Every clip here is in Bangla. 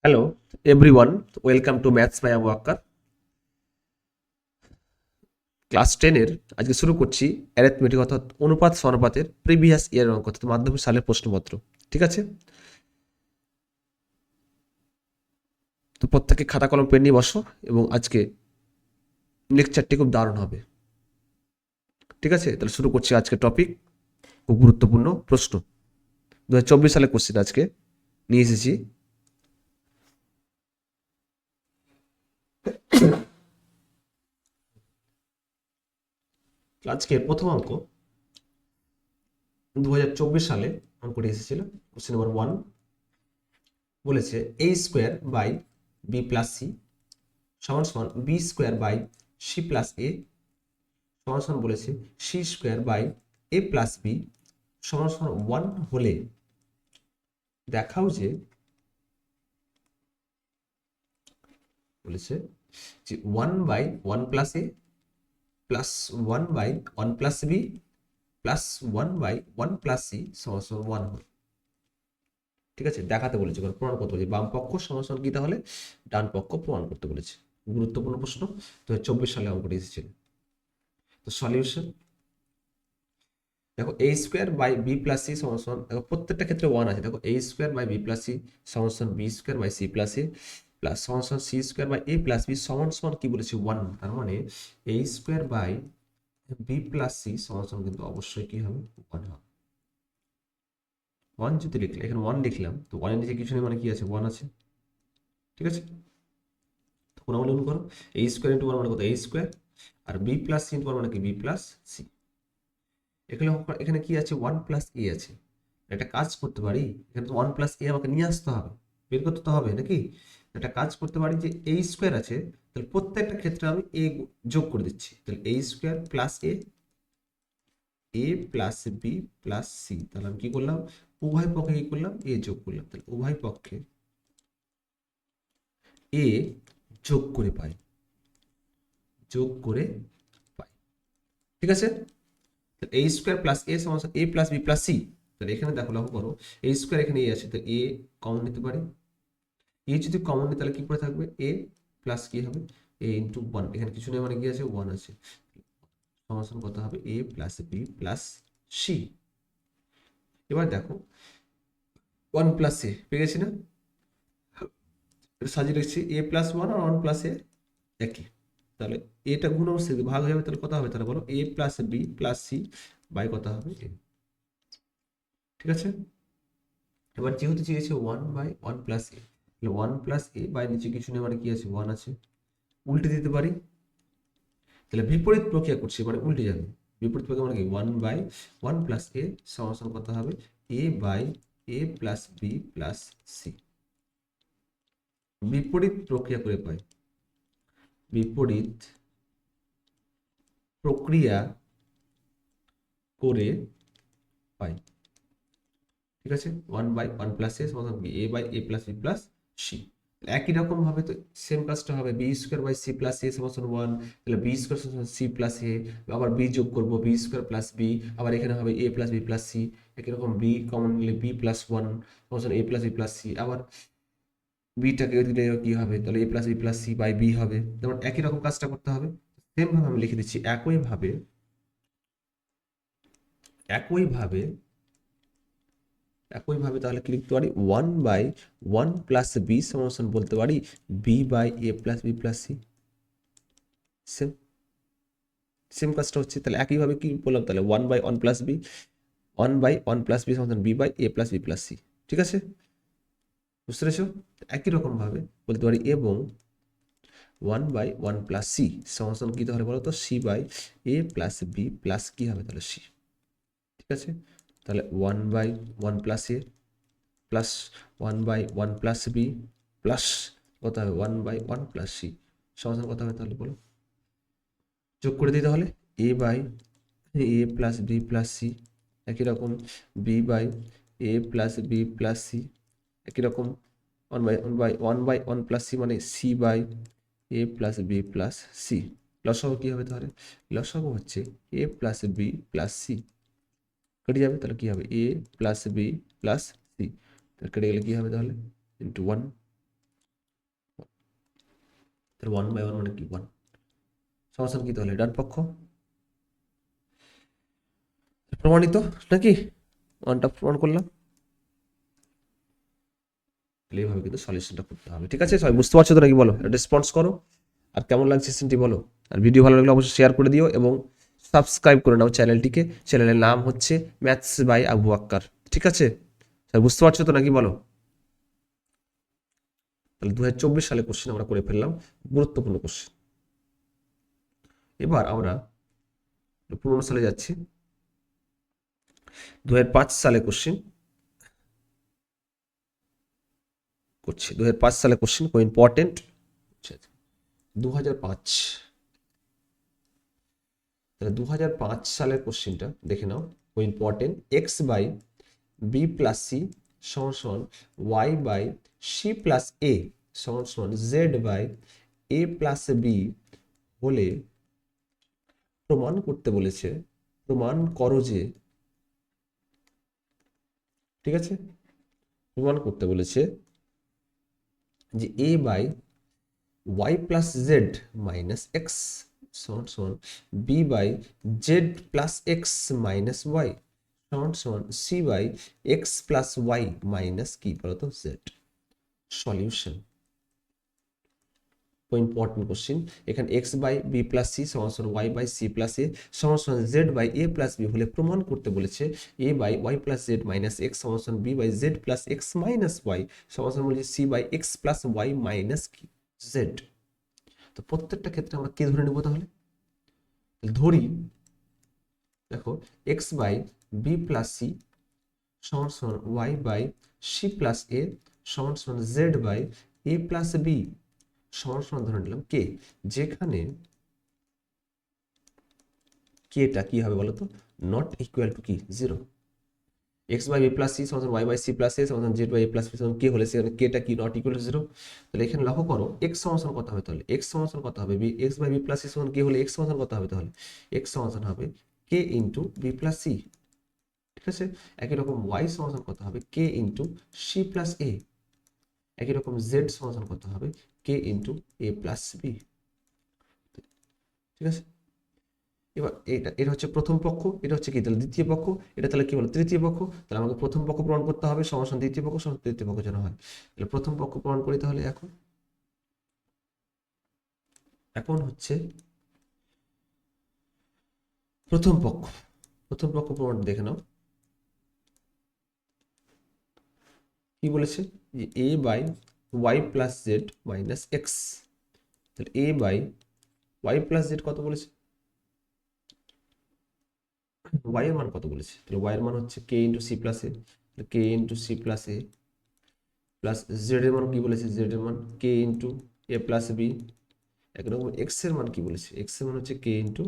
Hello everyone, welcome to maths by Abu Akkar. Class 10-এর আজকে শুরু করছি অ্যারিথমেটিক অর্থাৎ অনুপাত সমানুপাতের প্রিভিয়াস ইয়ার অঙ্ক অর্থাৎ মাধ্যমিক সালের প্রশ্নপত্র। ঠিক আছে, তো প্রত্যেকে খাতা কলম পেন নিয়ে বসো এবং আজকে লেকচারটি খুব দারুণ হবে। ঠিক আছে, তাহলে শুরু করছি আজকে টপিক, খুব গুরুত্বপূর্ণ প্রশ্ন। 2024 সালের কোশ্চেন আজকে নিয়ে এসেছি। আজকে প্রথম অঙ্ক 2024 সালে অঙ্কটি এসেছিল। কোশ্চেন নাম্বার 1 বলেছে a square by B plus C সমান সমান B square by C plus A সমান সমান বলেছে C square by A plus B সমান সমান 1 হলে দেখাও যে, বলেছে যে 1 by 1 plus A plus 1 by 1 plus B plus 1 by 1 plus C সমান সমান 1 হলে। ঠিক আছে, দেখাতে বলেছে, প্রমাণ করতে বলেছে। বাম পক্ষ সমান সমান কি, তাহলে ডান পক্ষ প্রমাণ করতে বলেছে। গুরুত্বপূর্ণ প্রশ্ন, 2024 সালে অঙ্কটি এসেছিল। তো সলিউশন দেখো, A square by B plus C সমান সমান, দেখো প্রত্যেকটা ক্ষেত্রে 1 আছে। দেখো A square by B plus C সমান সমান B square by C plus A plus সমান সমান C square by A plus B সমান সমান কি বলেছে 1। তার মানে A square by B plus C সমান সমান কিন্তু অবশ্যই কি হবে, 1 হবে। 1 যদি লিখলে, এখানে 1 লিখলাম, তো 1 এর নিচে কিছু নেই, মানে কি আছে, 1 আছে। ঠিক আছে, তো কোন গুণ করো, এ স্কোয়ার ইন্টু 1 মানে কত, এ স্কোয়ার, আর বি প্লাস সি ইন্টু 1 মানে কি, বি প্লাস সি। এখানে এখানে কি আছে, 1 প্লাস এ আছে। একটা কাজ করতে পারি, এখানে তো 1 প্লাস এ আমাকে নিয়ে আসতে হবে, বের করতে তো হবে নাকি। একটা কাজ করতে পারি যে এ স্কোয়ার আছে, তাহলে প্রত্যেকটা ক্ষেত্রে আমি এ যোগ করে দিচ্ছি। তাহলে এ স্কোয়ার প্লাস এ, এ প্লাস বি প্লাস সি, তাহলে আমি কি করলাম, উভয় পক্ষে কি করলাম, এ যোগ করলাম। তাহলে উভয় পক্ষে এ যোগ করে পাই, যোগ করে পাই। ঠিক আছে, এ স্কোয়ার প্লাস এ সমান A plus B plus C. তাহলে এখানে দেখো, লক্ষ্য করো, এ স্কোয়ার এখানে এ আছে, তো এ কমন নিতে পারি। এ যদি কমন নিই তাহলে কি পড়ে থাকবে, এ প্লাস কি হবে, এ ইন্টু 1, এখানে কিছু নেই মানে কি আছে, 1 আছে। সমাধান কত হবে, A plus B plus C. এবার দেখো 1 প্লাস এ পেয়ে গেছি না, এটা সাজিয়ে রেখেছি, এ প্লাস 1 আর 1 প্লাস এ একই। তাহলে এটা গুণ অবশ্যই ভাগ হয়ে যাবে, তাহলে কত হবে, তাহলে বলো A plus B plus C by কত হবে, এ। ঠিক আছে, এবার যেহেতু চেয়েছে 1 বাই 1 প্লাস এ, তাহলে 1 প্লাস এ বাই নিচে কিছু নেই মানে কি আছে, 1 আছে। উল্টে দিতে পারি, তাহলে বিপরীত প্রক্রিয়া করছি মানে উল্টে যাবে। বিপরীত প্রক্রিয়া মানে কি, 1 বাই 1 প্লাস এ সমান সমান কত হবে, A by A plus B plus C. বিপরীত প্রক্রিয়া করে পাই, বিপরীত প্রক্রিয়া করে পাই। ঠিক আছে, 1 বাই 1 প্লাস এ সমান সমান A by A plus B plus C. একই রকম ভাবে তো সেম কাজটা হবে, B square by C plus A সমান সমান 1, তাহলে বি স্কোয়ার সমান সি প্লাস এ, আবার বি যোগ করবো, বি স্কোয়ার প্লাস বি, আবার এখানে হবে A plus B plus C. একই রকম বি কমন নিলে বি প্লাস 1 সমান সমান A plus B plus C, আবার বিটাকে দিলে কি হবে, তাহলে A plus B plus C by B হবে। যেমন একই রকম কাজটা করতে হবে, সেম ভাবে আমি লিখে দিচ্ছি, একইভাবে একইভাবে একইভাবে তাহলে কি লিখতে পারি, 1 বাই 1 প্লাস বি সমান বলতে পারি B by A plus B plus C. Same same কাজটা হচ্ছে, তাহলে একইভাবে কি বললাম, তাহলে 1 by 1 plus B, 1 by 1 plus B সমান B by A plus B plus C. ঠিক আছে, বুঝতে পেরেছো। একই রকম ভাবে বলতে পারি এবং 1 বাই 1 প্লাস সি সমান কি তাহলে বলো তো, C by A plus B plus কি হবে, তাহলে সি। ঠিক আছে, তাহলে 1 by 1 plus A plus 1 by 1 plus B plus কত হবে, 1 বাই 1 প্লাস সি সমান কত হবে, তাহলে বলো, যোগ করে দিই তাহলে, A by A plus B plus C, একই রকম B by A plus B plus C, একই রকম 1 by 1 by 1 by 1 plus C মানে C by A plus B plus C. লসাগু কি হবে তাহলে, লসাগু হচ্ছে A plus B plus C, কেটে যাবে, তাহলে কি হবে, A plus B plus C, কেটে গেলে কি হবে তাহলে, ইন্টু 1 তাহলে 1/1 মানে কি 1, সমাধান কি তাহলে ডান পক্ষ প্রমাণিত নাকি, 1টা প্রমাণ করলাম। তাহলে এইভাবে কিন্তু সলিউশনটা করতে হবে। ঠিক আছে সবাই বুঝতে পারছো তো নাকি বলো, রেসপন্স করো আর কেমন লাগছে সেটি বলো। আর ভিডিও ভালো লাগলে অবশ্যই শেয়ার করে দিও এবং সাবস্ক্রাইব করে নাও চ্যানেলটিকে। চ্যানেলের নাম হচ্ছে ম্যাথস বাই আবু আক্কার। ঠিক আছে সবাই বুঝতে পারছো তো নাকি বলো। তাহলে 2024 সালে কোশ্চেন আমরা করে ফেললাম, গুরুত্বপূর্ণ কোশ্চেন। এবার আমরা পুরোনো সালে যাচ্ছি, 2005 সালে কোশ্চেন করছি। 2005 সালে কোশ্চেন খুব ইম্পর্টেন্ট। 2005, তাহলে 2005 সালের কোশ্চেনটা দেখে নাও, খুব important. X by B plus C সমান সমান Y by C plus A সমান সমান Z by A plus B হলে প্রমাণ করতে বলেছে, প্রমাণ করো যে, ঠিক আছে, প্রমাণ করতে বলেছে যে A by Y plus Z minus X সমান সমান B by Z plus X minus Y সমান সমান C by X plus Y minus কি বলতো জেড। Solution, important question. এখানে X by B plus C সমান সমান Y by C plus A সমান সমান Z by A plus B হলে প্রমাণ করতে বলেছে A by Y plus Z minus X সমান সমান B by Z plus X minus Y সমান সমান বলেছে C by X plus Y minus কি জেড। তো প্রত্যেকটা ক্ষেত্রে আমরা কি ধরে নেব তাহলে, ধরি দেখো X by B plus C সমান সমান Y by C plus A সমান সমান Z by A plus B সমান সমান ধরে নিলাম কে, যেখানে কেটা কি হবে বলতো, নট ইকুয়াল টু কি 0। X by B plus C সমান Y by C plus A সমান Z by A plus B সমান কে হলে সেখানে কেটা কি নট ইকুয়াল টু 0। তাহলে এখানে লক্ষ্য করো এক্স সমান কত হবে, তাহলে এক্স সমান কত হবে, B X by B plus C সমান কে হলে এক্স সমান কত হবে, তাহলে এক্স সমান হবে কে ইন্টু বি প্লাস সি। ঠিক আছে, একই রকম ওয়াই সমান কত হবে কে ইন্টু সি প্লাস এ। একই রকম জেড সমান কত হবে কে ইন্টু এ প্লাস বি। ঠিক আছে, এবার এটা হচ্ছে প্রথম পক্ষ, এটা হচ্ছে কি তাহলে দ্বিতীয় পক্ষ, এটা তাহলে কি বলো তৃতীয় পক্ষ। তাহলে আমাকে প্রথম পক্ষ প্রমাণ করতে হবে সমান দ্বিতীয় পক্ষ সমান তৃতীয় পক্ষ যেন হয়। তাহলে প্রথম পক্ষ প্রমাণ করি তাহলে এখন, এখন হচ্ছে প্রথম পক্ষ, প্রথম পক্ষ প্রমাণ দেখে নাও কি বলেছে যে A by Y plus Z minus X. তাহলে A by Y plus Z কত বলেছে, ওয়াই এর মান কত বলেছে, তাহলে ওয়াই এর মান হচ্ছে কে into C plus A, K into C plus A plus Z এর মান কি বলেছে, জেড এর মান কে ইন্টু এ প্লাস বি। একরকম এক্স এর মান কি বলেছে, এক্স এর মান হচ্ছে কে ইন্টু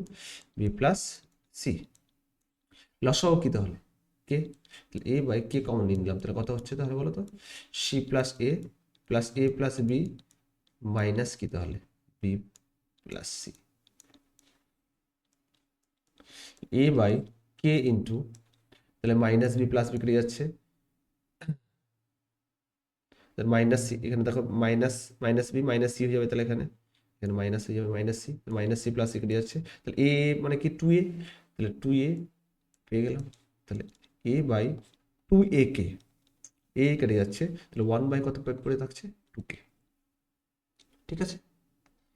বি প্লাস সি। লসাও কি তাহলে কে, এ বাই কে কমন নিয়ে নিলাম, তাহলে কত হচ্ছে তাহলে বলো তো, C plus A plus B minus কি তাহলে B plus C. A by K into, তাহলে মাইনাস বি প্লাস বি কেটে যাচ্ছে, মাইনাস সি, এখানে দেখো minus minus B minus C হয়ে যাবে, তাহলে এখানে এখানে মাইনাস হয়ে যাবে মাইনাস সি প্লাস সি কেটে যাচ্ছে, তাহলে এ মানে কি 2a, তাহলে 2a পেয়ে গেলাম। তাহলে এ বাই 2a কে, এ কেটে যাচ্ছে, তাহলে 1 বাই কত পড়ে থাকছে 2k। ঠিক আছে,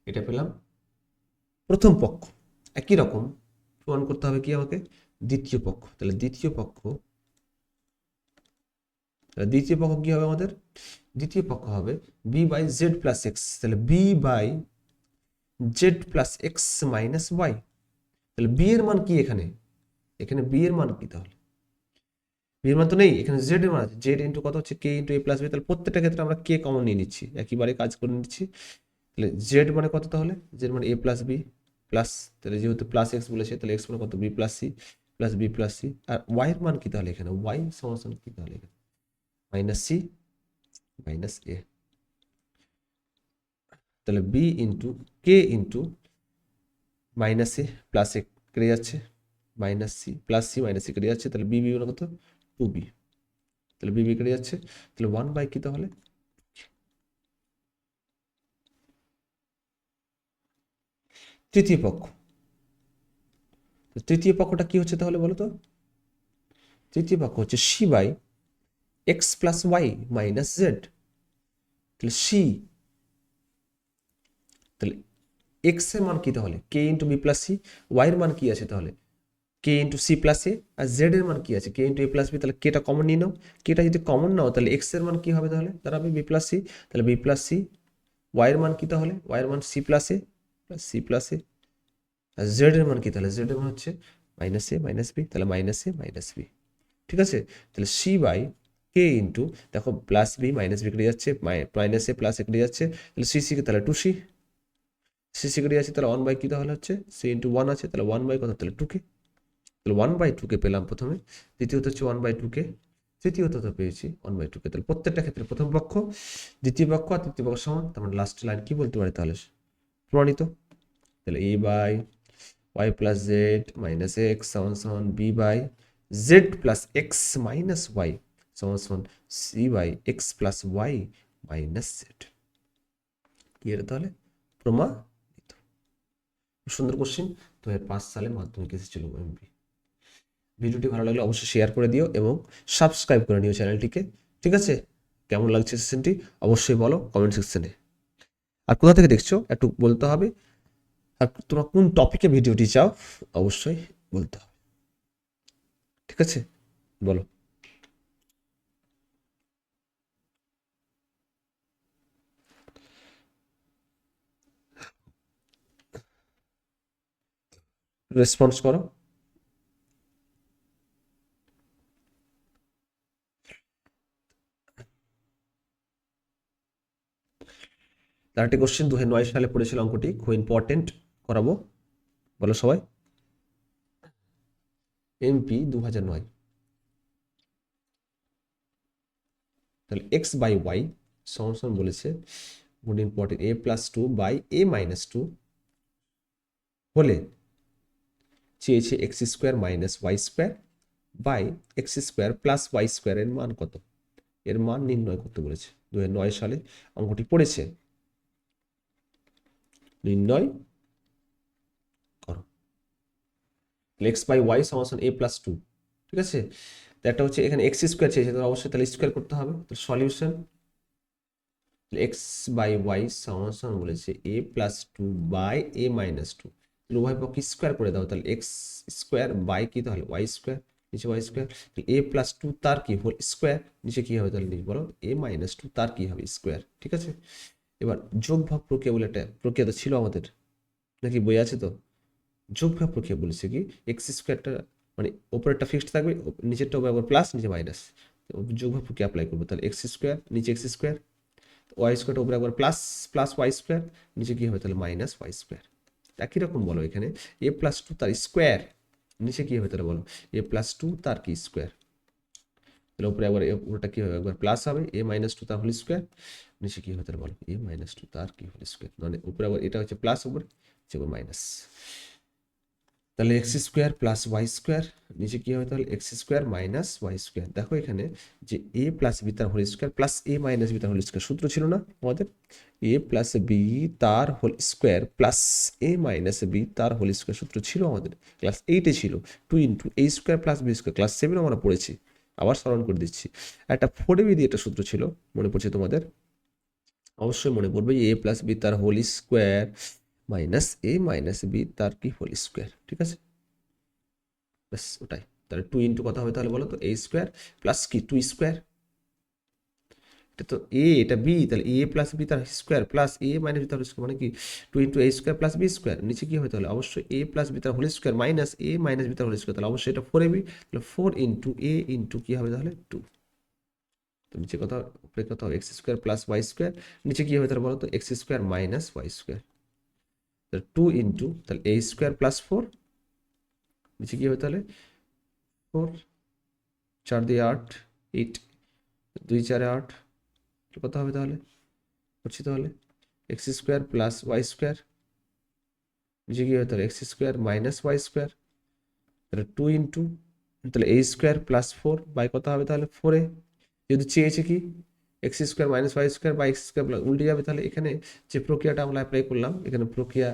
এটা পেলাম প্রথম পক্ষ। একই রকম প্রমাণ করতে হবে কি আমাকে দ্বিতীয় পক্ষ। তাহলে দ্বিতীয় পক্ষ, তাহলে দ্বিতীয় পক্ষ কি হবে আমাদের, দ্বিতীয় পক্ষ হবে B by Z plus X. তাহলে B by Z plus X minus Y. তাহলে বি এর মান কি এখানে, এখানে বি এর মান কি তাহলে, বি এর মান তো নেই, এখানে জেড এর মান আছে, জেড ইন্টু কত হচ্ছে কে ইন্টু এ প্লাস বি। তাহলে প্রত্যেকটা ক্ষেত্রে আমরা কে কমন নিয়ে নিচ্ছি, একইবারে কাজ করে নিচ্ছি। তাহলে জেড মানে কত, তাহলে জেড মানে এ প্লাস বি প্লাস, তাহলে যেহেতু প্লাস এক্স বলেছে তাহলে এক্স মানে কত B plus C plus B plus C. আর ওয়াই এর মান কি তাহলে এখানে, ওয়াই সমান কি তাহলে এখানে মাইনাস সি মাইনাস এ। তাহলে B into K into minus C plus A কেটে যাচ্ছে, minus C plus C minus C কেটে যাচ্ছে, তাহলে বি বি মানে কত 2b। তাহলে বি বি কেটে যাচ্ছে, তাহলে 1 বাই কি তাহলে তৃতীয় পক্ষ। তো তৃতীয় পক্ষটা কি হচ্ছে তাহলে বলো তো? তৃতীয় পক্ষ হচ্ছে C by X plus Y minus Z. তাহলে সি, তাহলে এক্স এর মান কি তাহলে K into B plus C, Y এর মান কি আছে তাহলে K into C plus A, আর জেড এর মান কি আছে K into A plus B. তাহলে কেটা কমন নিয়ে নাও, কেটা যদি কমন নাও তাহলে এক্স এর মান কি হবে তাহলে দাঁড়াবে বি প্লাস সি। তাহলে বি প্লাস সি, ওয়াই এর মান কি তাহলে ওয়াই এর মান C plus A plus C plus A, আর জেড এর মান কি তাহলে জেড এর মান হচ্ছে মাইনাস এ মাইনাস বি, তাহলে মাইনাস এ মাইনাস বি। ঠিক আছে, তাহলে সি বাই কে ইন্টু, দেখো প্লাস বি মাইনাস বি কেটে যাচ্ছে, মাইনাস এ প্লাস এ কেটে যাচ্ছে, তাহলে সি কে তাহলে টু সি, সি কেটে যাচ্ছে, তাহলে ওয়ান বাই কি তাহলে হচ্ছে সি ইন্টু ওয়ান আছে, তাহলে ওয়ান বাই কত তাহলে টু কে, তাহলে ওয়ান বাই টু কে পেলাম প্রথমে, দ্বিতীয়ত হচ্ছে ওয়ান বাই টু কে, তৃতীয়ত তো পেয়েছি ওয়ান বাই টু কে। তাহলে প্রত্যেকটা ক্ষেত্রে প্রথম পক্ষ, দ্বিতীয় পক্ষ আর তৃতীয় পক্ষ সমান, তার মানে লাস্ট লাইন কি বলতে পারি তাহলে প্রমাণিত। তাহলে A by Y plus Z minus X সমান সমান B by Z plus X minus Y সমান সমান C by X plus Y minus Z. কি এটা তাহলে প্রমাণিত। সুন্দর কোশ্চিন, 2005 সালে মাধ্যমিক এসেছিল এমপি। ভিডিওটি ভালো লাগলে অবশ্যই শেয়ার করে দিও এবং সাবস্ক্রাইব করে নিও চ্যানেলটিকে। ঠিক আছে, কেমন লাগছে সেশনটি অবশ্যই বলো কমেন্ট সেকশনে। আর কোথা থেকে দেখছো একটু বলতে হবে, আর তোমরা কোন টপিকে ভিডিওটি চাও অবশ্যই বলতে হবে। ঠিক আছে, বলো। রেসপন্স করো। আরেকটি কোশ্চেন 2009 সালে পড়েছিল, অঙ্কটি খুব ইম্পর্টেন্ট, করাবো। বলো সবাই। এমপি 2009। তাহলে এক্স বাই ওয়াই সমান বলেছে, good important, A plus two by A minus two হলে চেয়েছে X square minus Y square by X square plus Y square এর মান কত, এর মান নির্ণয় করতে বলেছে। 2009 সালে অঙ্কটি পড়েছে, নির্ণয় করো। এক্স বাই ওয়াই সমান এ প্লাস টু। ঠিক আছে, তো একটা হচ্ছে এখানে এক্স স্কোয়ার চেয়েছে, তো অবশ্যই তাহলে স্কোয়ার করতে হবে। তো সলিউশন এক্স বাই ওয়াই সমান বলেছে A plus two by A minus two, উভয় পক্ষে স্কোয়ার করে দাও, তাহলে এক্স স্কোয়ার বাই কি তাহলে ওয়াই স্কোয়ার, নিচে ওয়াই স্কোয়ার, এ প্লাস টু তার কি হোল স্কোয়ার, নিচে কি হবে তাহলে বলো এ মাইনাস টু তার কি হবে স্কোয়ার। ঠিক আছে, এবার যোগ ভাগ প্রক্রিয়া বলে একটা প্রক্রিয়া তো ছিল আমাদের, নাকি বই আছে তো। যোগ ভাগ প্রক্রিয়া বলেছে কি এক্স স্কোয়ারটা মানে ওপরেরটা ফিক্সড থাকবে, নিচেরটা হবে একবার প্লাস নিচে মাইনাস, যোগ ভাগ প্রক্রিয়া অ্যাপ্লাই করবো, তাহলে এক্স স্কোয়ার নিচে এক্স স্কোয়ার, ওয়াই স্কোয়ারটা উপরে একবার প্লাস প্লাস ওয়াই স্কোয়ার, নিচে কি হবে তাহলে মাইনাস ওয়াই স্কোয়ার। একই রকম বলো এখানে এ প্লাস টু তার স্কোয়ার, নিচে কি হবে তাহলে বলো এ প্লাস টু তার কি স্কোয়ার, তাহলে উপরে একবার ওটা কি হবে একবার প্লাস হবে এ মাইনাস টু তার হোল স্কোয়ার, নিচে কি হবে তাহলে বলো এ মাইনাস টু তার কি হোল স্কোয়ার, মানে উপরে আবার এটা হচ্ছে প্লাস উপরে মাইনাস, তাহলে X square plus Y square, নিচে কি হবে তাহলে X square minus Y square. দেখো এখানে যে এ প্লাস বি তার whole square plus A minus B তার হোল স্কোয়ার সূত্র ছিল না আমাদের, এ প্লাস বি তার whole square plus A minus B তার হোল স্কোয়ার সূত্র ছিল আমাদের, ক্লাস 8-এ ছিল, two into A square plus B square, class 7 আমরা পড়েছি, আবার স্মরণ করে দিচ্ছি। একটা 4ab দিয়ে একটা সূত্র ছিল, মনে পড়ছে তোমাদের, অবশ্যই মনে পড়বে, এ প্লাস বি তার হোল স্কোয়ার মাইনাস এ মাইনাস বি তার কি হোল স্কোয়ার। ঠিক আছে, ব্যাস ওটাই। তাহলে টু ইন্টু কথা হবে তাহলে বলো তো এ স্কোয়ার প্লাস কি টু স্কোয়ার, এটা তো এ এটা বি, তাহলে এ প্লাস বি তার square plus A minus B তার স্কোয়ার, মানে কি two into A square plus B square, নিচে কি হবে তাহলে অবশ্যই এ প্লাস বি তার হোল স্কোয়ার মাইনাস এ মাইনাস বি তার হোল স্কোয়ার, তাহলে অবশ্যই এটা 4ab, তাহলে 4 ইন্টু এ ইন্টু কি হবে তাহলে 2, তো নিচে কথা উপরে কথা হবে X square plus Y square, নিচে কি হবে তাহলে বলো তো X square minus Y square, তাহলে 2 ইন্টু তাহলে এ স্কোয়ার প্লাস 4, নিচে কি হবে তাহলে 4, 4 দিয়ে 8, 8, 2 4 8, কত হবে তাহলে করছি তাহলে X square plus Y square, নিচে কি হবে তাহলে X square minus Y square, তাহলে 2 ইন্টু তাহলে এ স্কোয়ার প্লাস 4 বাই কত হবে তাহলে 4a, যদি চেয়েছে কি X square minus Y square বা এক্স স্কোয়ার প্লাস, উল্টে যাবে, তাহলে এখানে যে প্রক্রিয়াটা আমরা অ্যাপ্লাই করলাম এখানে প্রক্রিয়া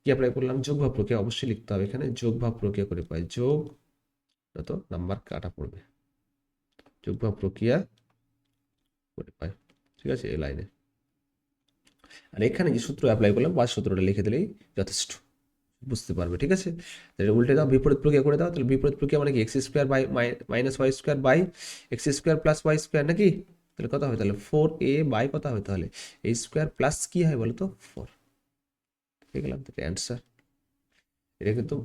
কি অ্যাপ্লাই করলাম, যোগ ভাগ প্রক্রিয়া অবশ্যই লিখতে হবে এখানে, যোগ ভাগ প্রক্রিয়া করে পাই, যোগ তো নাম্বার কাটা পড়বে, যোগ ভাগ প্রক্রিয়া করে পাই, ঠিক আছে এই লাইনে। আর এখানে যে সূত্র অ্যাপ্লাই করলাম বা সূত্রটা লিখে দিলেই যথেষ্ট, বুঝতে পারবে, ঠিক আছে। তাহলে উল্টে দাও, বিপরীত প্রক্রিয়া করে দাও, তাহলে বিপরীত প্রক্রিয়া মানে কি X square by minus Y square by X square plus Y square নাকি, তাহলে কত হবে, তাহলে 4a বাই কত হবে, তাহলে a স্কোয়ার প্লাস কি হয় বলো তো 4, ঠিক গেলাম, তাহলে অ্যান্সার। এটা কিন্তু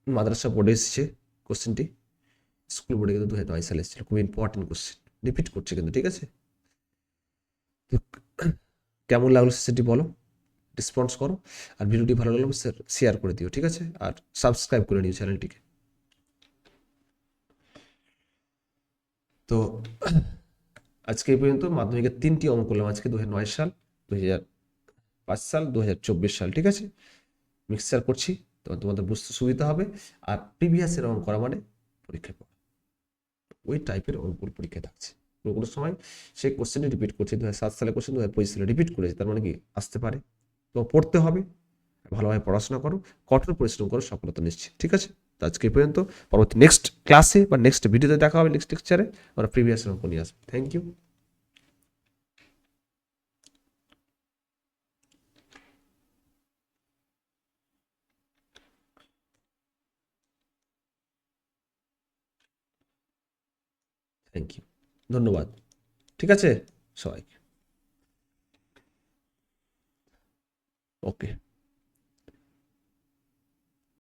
মাদ্রাসা বোর্ডে এসেছে কোশ্চেনটি, স্কুল বোর্ডে কিন্তু 2022 সালে এসেছিল, খুব ইম্পর্টেন্ট কোশ্চেন, রিপিট করছে কিন্তু, ঠিক আছে। তো কেমন লাগলো সেটি বলো, রেসপন্স করো, আর ভিডিওটি ভালো লাগলে শেয়ার করে দিও, ঠিক আছে, আর সাবস্ক্রাইব করে নিও চ্যানেলটিকে। তো আজকে এই পর্যন্ত মাধ্যমিকের 3টি অঙ্ক করলাম আজকে, 2009 সাল, 2005 সাল, 2024 সাল, ঠিক আছে। মিক্সচার করছি, তো তোমাদের বুঝতে সুবিধা হবে। আর প্রিভিয়াসের অঙ্ক করা মানে পরীক্ষায় পড়া, ওই টাইপের অঙ্কগুলো পরীক্ষায় থাকছে, কোনো কোনো সময় সেই কোশ্চেনটি রিপিট করছে, 2007 সালে কোশ্চেন 2025 সালে রিপিট করেছে, তার মানে কি আসতে পারে। তো পড়তে হবে, ভালোভাবে পড়াশোনা করো, কঠোর পরিশ্রম করো, সফলতা নিশ্চিত, ঠিক আছে। তো আজকে এই পর্যন্ত, পরবর্তী নেক্সট ক্লাসে বা নেক্সট ভিডিওতে দেখা হবে, নেক্সট লেকচারে আমরা প্রিভিয়াস অঙ্ক নিয়ে আসবো। Thank you. থ্যাংক ইউ, ধন্যবাদ, ঠিক আছে সবাইকে, ওকে।